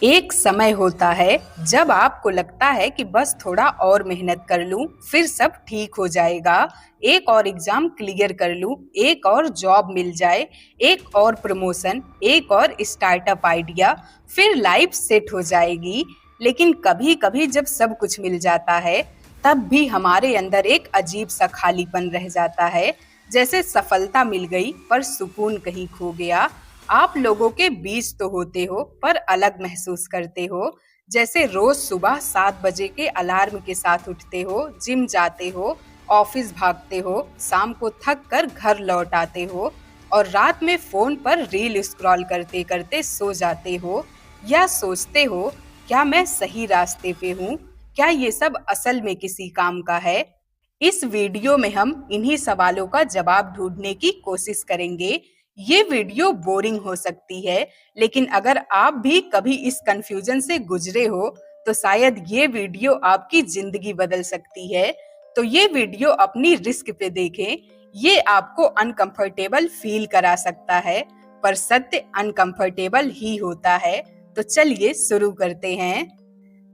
एक समय होता है जब आपको लगता है कि बस थोड़ा और मेहनत कर लूं, फिर सब ठीक हो जाएगा। एक और एग्जाम क्लियर कर लूं, एक और जॉब मिल जाए, एक और प्रमोशन, एक और स्टार्टअप आइडिया, फिर लाइफ सेट हो जाएगी। लेकिन कभी-कभी जब सब कुछ मिल जाता है, तब भी हमारे अंदर एक अजीब सा खालीपन रह जाता है। जैसे सफलता मिल गई पर सुकून कहीं खो गया। आप लोगों के बीच तो होते हो पर अलग महसूस करते हो। जैसे रोज सुबह 7 बजे के अलार्म के साथ उठते हो, जिम जाते हो, ऑफिस भागते हो, शाम को थक कर घर लौट आते हो और रात में फोन पर रील स्क्रॉल करते करते सो जाते हो। या सोचते हो, क्या मैं सही रास्ते पे हूँ? क्या ये सब असल में किसी काम का है? इस वीडियो में हम इन्हीं सवालों का जवाब ढूंढने की कोशिश करेंगे। ये वीडियो बोरिंग हो सकती है, लेकिन अगर आप भी कभी इस कंफ्यूजन से गुजरे हो, तो शायद ये वीडियो आपकी जिंदगी बदल सकती है। तो ये वीडियो अपनी रिस्क पे देखें। ये आपको अनकंफर्टेबल फील करा सकता है, पर सत्य अनकंफर्टेबल ही होता है। तो चलिए शुरू करते हैं।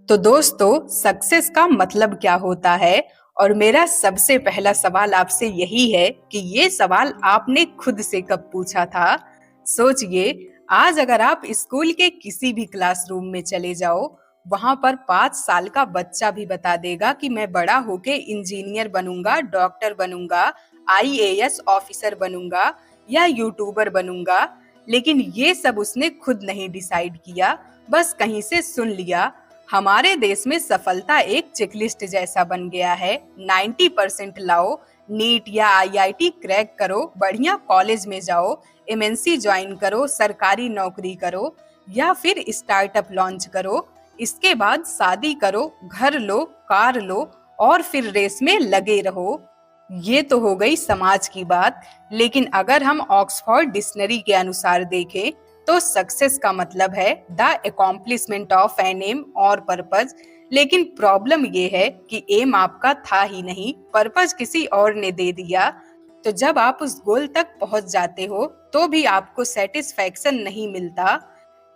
तो दोस्तों, सक्सेस का मतलब क्या होता है? और मेरा सबसे पहला सवाल आपसे यही है कि ये सवाल आपने खुद से कब पूछा था? सोचिए, आज अगर आप स्कूल के किसी भी क्लासरूम में चले जाओ, वहां पर 5 साल का बच्चा भी बता देगा कि मैं बड़ा होके इंजीनियर बनूंगा, डॉक्टर बनूंगा, आईएएस ऑफिसर बनूंगा या यूट्यूबर बनूंगा। लेकिन ये सब उसने खुद नहीं डिसाइड किया, बस कहीं से सुन लिया। हमारे देश में सफलता एक चेकलिस्ट जैसा बन गया है। 90% लाओ, नीट या आईआईटी क्रैक करो, बढ़िया कॉलेज में जाओ, एमएनसी ज्वाइन करो, सरकारी नौकरी करो या फिर स्टार्टअप लॉन्च करो। इसके बाद शादी करो, घर लो, कार लो और फिर रेस में लगे रहो। ये तो हो गई समाज की बात, लेकिन अगर हम ऑक्सफोर्ड डिक्शनरी के अनुसार देखें, तो सक्सेस का मतलब है the accomplishment of an aim और पर्पज। लेकिन प्रॉब्लम ये है कि एम आपका था ही नहीं, पर्पज किसी और ने दे दिया। तो जब आप उस गोल तक पहुंच जाते हो, तो भी आपको सेटिस्फैक्शन नहीं मिलता।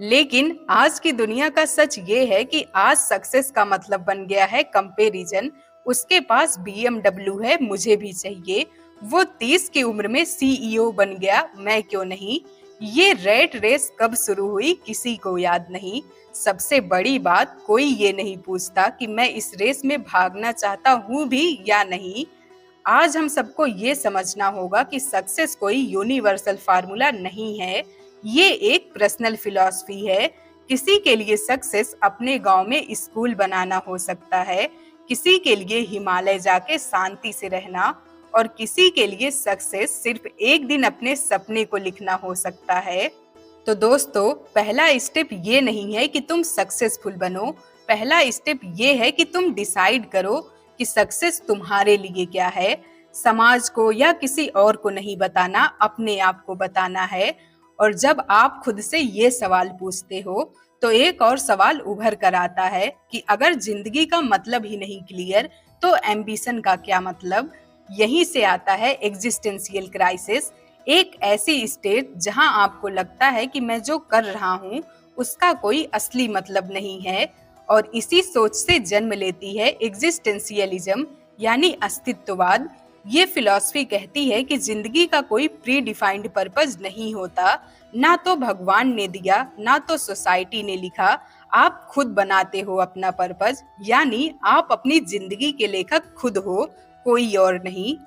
लेकिन आज की दुनिया का सच ये है कि आज सक्सेस का मतलब बन गया है कंपैरिजन। उसके पास BMW है, मुझे भी चाहिए। वो 30 की उम्र में सीईओ बन गया, मैं क्यों नहीं? ये रेट रेस कब शुरू हुई किसी को याद नहीं। सबसे बड़ी बात, कोई ये नहीं पूछता कि मैं इस रेस में भागना चाहता हूँ भी या नहीं। आज हम सबको ये समझना होगा कि सक्सेस कोई यूनिवर्सल फार्मूला नहीं है, ये एक पर्सनल फिलॉसफी है। किसी के लिए सक्सेस अपने गांव में स्कूल बनाना हो सकता है, किसी के लिए हिमालय जाके शांति से रहना और किसी के लिए सक्सेस सिर्फ एक दिन अपने सपने को लिखना हो सकता है। तो दोस्तों, पहला स्टेप ये नहीं है कि तुम सक्सेसफुल बनो, पहला स्टेप ये है कि तुम डिसाइड करो कि सक्सेस तुम्हारे लिए क्या है। समाज को या किसी और को नहीं बताना, अपने आप को बताना है। और जब आप खुद से ये सवाल पूछते हो, तो एक और सवाल उभर कर आता है कि अगर जिंदगी का मतलब ही नहीं क्लियर, तो एम्बिशन का क्या मतलब? यहीं से आता है एग्जिस्टेंशियल क्राइसिस। एक ऐसी स्टेट जहां आपको लगता है कि मैं जो कर रहा हूं उसका कोई असली मतलब नहीं है। और इसी सोच से जन्म लेती है एग्जिस्टेंशियलिज्म, यानी अस्तित्ववाद। ये फिलॉसफी कहती है कि जिंदगी का कोई प्री डिफाइंड पर्पस नहीं होता, ना तो भगवान ने दिया, ना तो सोसाइटी ने लिखा। आप खुद बनाते हो अपना पर्पस, यानी आप अपनी जिंदगी के लेखक खुद हो, कोई और नहीं।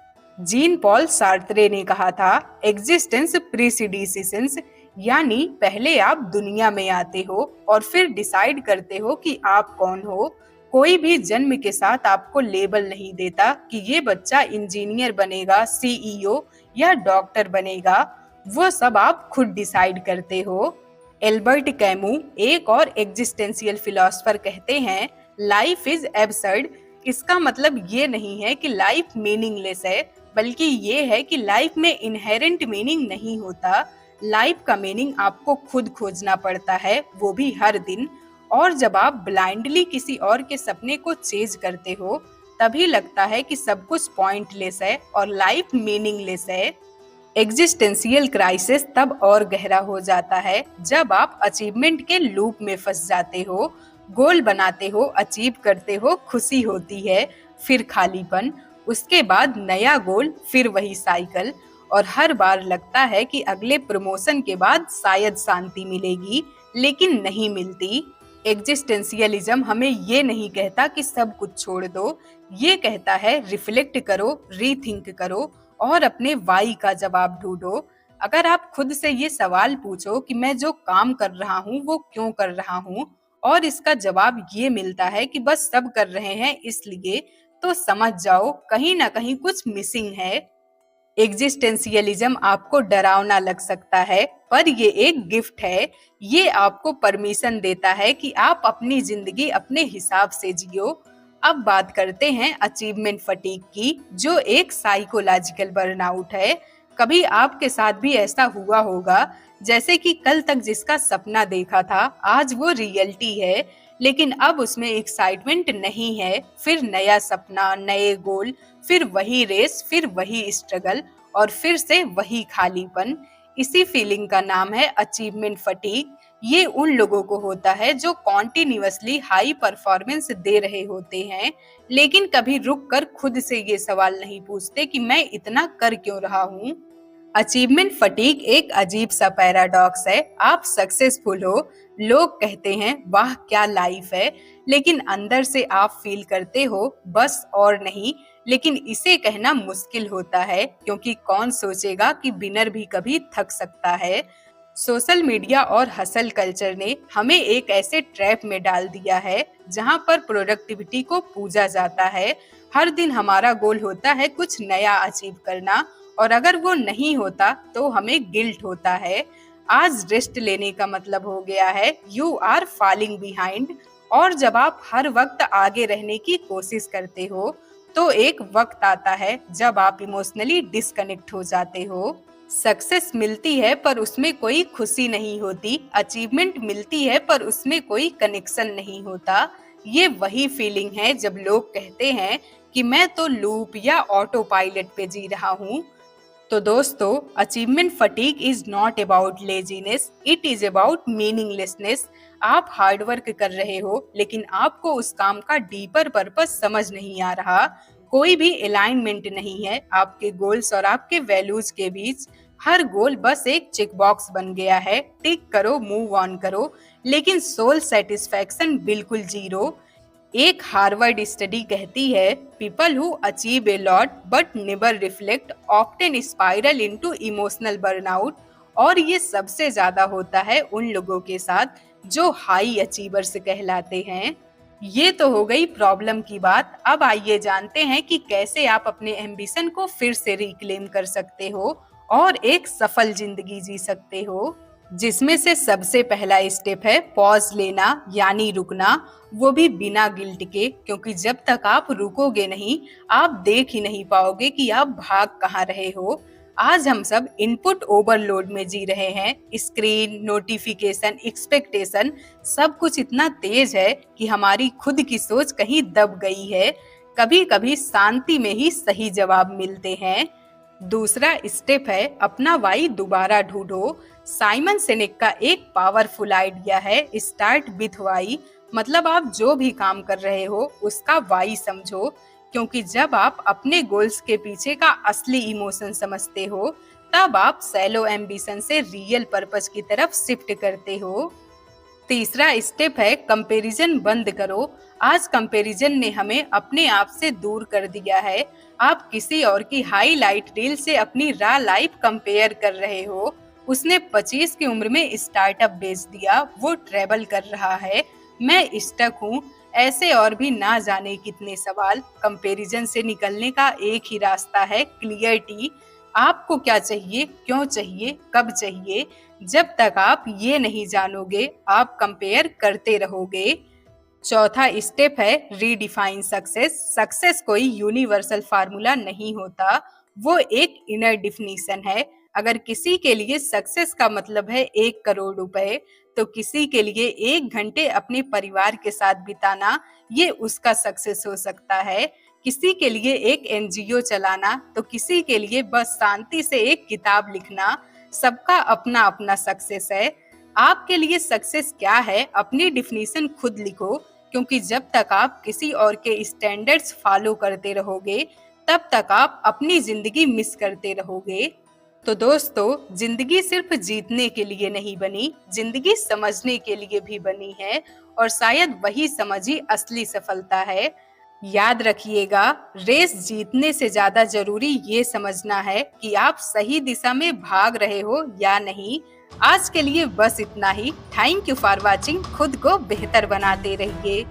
जीन पॉल सार्त्रे ने कहा था, एग्जिस्टेंस प्रीसिडिसेशंस, यानी पहले आप दुनिया में आते हो और फिर डिसाइड करते हो कि आप कौन हो। कोई भी जन्म के साथ आपको लेबल नहीं देता कि ये बच्चा इंजीनियर बनेगा, सीईओ या डॉक्टर बनेगा। वो सब आप खुद डिसाइड करते हो। एल्बर्ट कैमू, एक और एग्जिस्टेंशियल फिलोसोफर, कहते हैं, लाइफ इज एब्सर्ड। इसका मतलब ये नहीं है कि लाइफ मीनिंगलेस है, बल्कि ये है कि लाइफ में इनहेरेंट मीनिंग नहीं होता। लाइफ का मीनिंग आपको खुद खोजना पड़ता है, वो भी हर दिन। और जब आप ब्लाइंडली किसी और के सपने को चेज करते हो, तभी लगता है कि सब कुछ पॉइंटलेस है और लाइफ मीनिंगलेस है। एग्जिस्टेंशियल क्राइसिस तब और गहरा हो जाता है जब आप अचीवमेंट के लूप में फंस जाते हो। गोल बनाते हो, अचीव करते हो, खुशी होती है, फिर खालीपन, उसके बाद नया गोल, फिर वही साइकिल। और हर बार लगता है कि अगले प्रमोशन के बाद शायद शांति मिलेगी, लेकिन नहीं मिलती। एग्जिस्टेंशियलिज्म हमें ये नहीं कहता कि सब कुछ छोड़ दो, ये कहता है रिफ्लेक्ट करो, रीथिंक करो और अपने वाई का जवाब ढूंढो। अगर आप खुद से ये सवाल पूछो कि मैं जो काम कर रहा हूँ वो क्यों कर रहा हूँ, और इसका जवाब ये मिलता है कि बस सब कर रहे हैं इसलिए, तो समझ जाओ कहीं ना कहीं कुछ मिसिंग है। एग्जिस्टेंशियलिज्म आपको डरावना लग सकता है, पर ये एक गिफ्ट है। ये आपको परमिशन देता है कि आप अपनी जिंदगी अपने हिसाब से जियो। अब बात करते हैं अचीवमेंट फटीग की, जो एक साइकोलॉजिकल बर्नआउट है। कभी आपके साथ भी ऐसा हुआ होगा, जैसे कि कल तक जिसका सपना देखा था आज वो रियलिटी है, लेकिन अब उसमें एक्साइटमेंट नहीं है। फिर नया सपना, नए गोल, फिर वही रेस, फिर वही स्ट्रगल और फिर से वही खालीपन। इसी फीलिंग का नाम है अचीवमेंट फटीग। ये उन लोगों को होता है जो कॉन्टिन्यूअसली हाई परफॉर्मेंस दे रहे होते हैं, लेकिन कभी रुक कर खुद से ये सवाल नहीं पूछते कि मैं इतना कर क्यों रहा हूँ। अचीवमेंट फटीग एक अजीब सा पैराडॉक्स है। आप सक्सेसफुल हो, लोग कहते हैं वाह क्या लाइफ है, लेकिन अंदर से आप फील करते हो बस और नहीं। लेकिन इसे कहना मुश्किल होता है, क्योंकि कौन सोचेगा कि विनर भी कभी थक सकता है। सोशल मीडिया और हसल कल्चर ने हमें एक ऐसे ट्रैप में डाल दिया है जहां पर प्रोडक्टिविटी को पूजा जाता है। हर दिन हमारा गोल होता है कुछ नया अचीव करना, और अगर वो नहीं होता तो हमें गिल्ट होता है। आज रेस्ट लेने का मतलब हो गया है यू आर फॉलिंग बिहाइंड। और जब आप हर वक्त आगे रहने की कोशिश करते हो, तो एक वक्त आता है जब आप इमोशनली डिस्कनेक्ट हो जाते हो। सक्सेस मिलती है पर उसमें कोई खुशी नहीं होती, अचीवमेंट मिलती है पर उसमें कोई कनेक्शन नहीं होता। ये वही फीलिंग है जब लोग कहते हैं कि मैं तो लूप या ऑटो पायलट पे जी रहा हूँ। तो दोस्तों, achievement fatigue is not about laziness, it is about meaninglessness. आप हार्ड वर्क कर रहे हो, लेकिन आपको उस काम का डीपर पर्पस समझ नहीं आ रहा। कोई भी अलाइनमेंट नहीं है आपके गोल्स और आपके वैल्यूज के बीच। हर गोल बस एक चेक बॉक्स बन गया है, टिक करो, मूव ऑन करो, लेकिन सोल सेटिस्फैक्शन बिल्कुल जीरो। एक हार्वर्ड स्टडी कहती है people who achieve a lot but never reflect often spiral into emotional burnout. और ये सबसे ज्यादा होता है उन लोगों के साथ जो हाई अचीवर्स कहलाते हैं। ये तो हो गई प्रॉब्लम की बात। अब आइए जानते हैं कि कैसे आप अपने एम्बिशन को फिर से रिक्लेम कर सकते हो और एक सफल जिंदगी जी सकते हो, जिसमें से सबसे पहला स्टेप है पॉज लेना, यानी रुकना, वो भी बिना गिल्ट के, क्योंकि जब तक आप रुकोगे नहीं आप देख ही नहीं पाओगे कि आप भाग कहाँ रहे हो। आज हम सब इनपुट ओवरलोड में जी रहे हैं। स्क्रीन, नोटिफिकेशन, एक्सपेक्टेशन, सब कुछ इतना तेज है कि हमारी खुद की सोच कहीं दब गई है। कभी कभी शांति में ही सही जवाब मिलते हैं। दूसरा स्टेप है अपना वाई दोबारा ढूंढो। साइमन सिनेक का एक पावरफुल आइडिया है स्टार्ट विथ वाई। मतलब आप जो भी काम कर रहे हो उसका वाई समझो, क्योंकि जब आप अपने गोल्स के पीछे का असली इमोशन समझते हो, तब आप सैलो एम्बिशन से रियल पर्पस की तरफ शिफ्ट करते हो। तीसरा स्टेप है कंपैरिजन बंद करो। आज कंपैरिजन ने हमें अपने आप से दूर कर दिया है। आप किसी और की हाईलाइट रील से अपनी रॉ लाइफ कंपेयर कर रहे हो। उसने 25 की उम्र में स्टार्टअप बेच दिया, वो ट्रेवल कर रहा है, मैं स्टक हूँ। ऐसे और भी ना जाने कितने सवाल। कंपैरिजन से निकलने का एक ही रास्ता है क्लियरिटी। आपको क्या चाहिए, क्यों चाहिए, कब चाहिए। जब तक आप ये नहीं जानोगे आप कंपेयर करते रहोगे। चौथा स्टेप है रीडिफाइन सक्सेस। सक्सेस कोई यूनिवर्सल फार्मूला नहीं होता, वो एक इनर डिफिनीशन है। अगर किसी के लिए सक्सेस का मतलब है 1 करोड़ रुपए, तो किसी के लिए 1 घंटे अपने परिवार के साथ बिताना ये उसका सक्सेस हो सकता है। किसी के लिए एक एनजीओ चलाना, तो किसी के लिए बस शांति से एक किताब लिखना। सबका अपना अपना सक्सेस है। आपके लिए सक्सेस क्या है, अपनी डिफिनीशन खुद लिखो, क्योंकि जब तक आप किसी और के स्टैंडर्ड्स फॉलो करते रहोगे, तब तक आप अपनी जिंदगी मिस करते रहोगे। तो दोस्तों, जिंदगी सिर्फ जीतने के लिए नहीं बनी, जिंदगी समझने के लिए भी बनी है, और शायद वही समझ ही असली सफलता है। याद रखिएगा, रेस जीतने से ज्यादा जरूरी ये समझना है कि आप सही दिशा में भाग रहे हो या नहीं। आज के लिए बस इतना ही। Thank you for watching. खुद को बेहतर बनाते रहिए।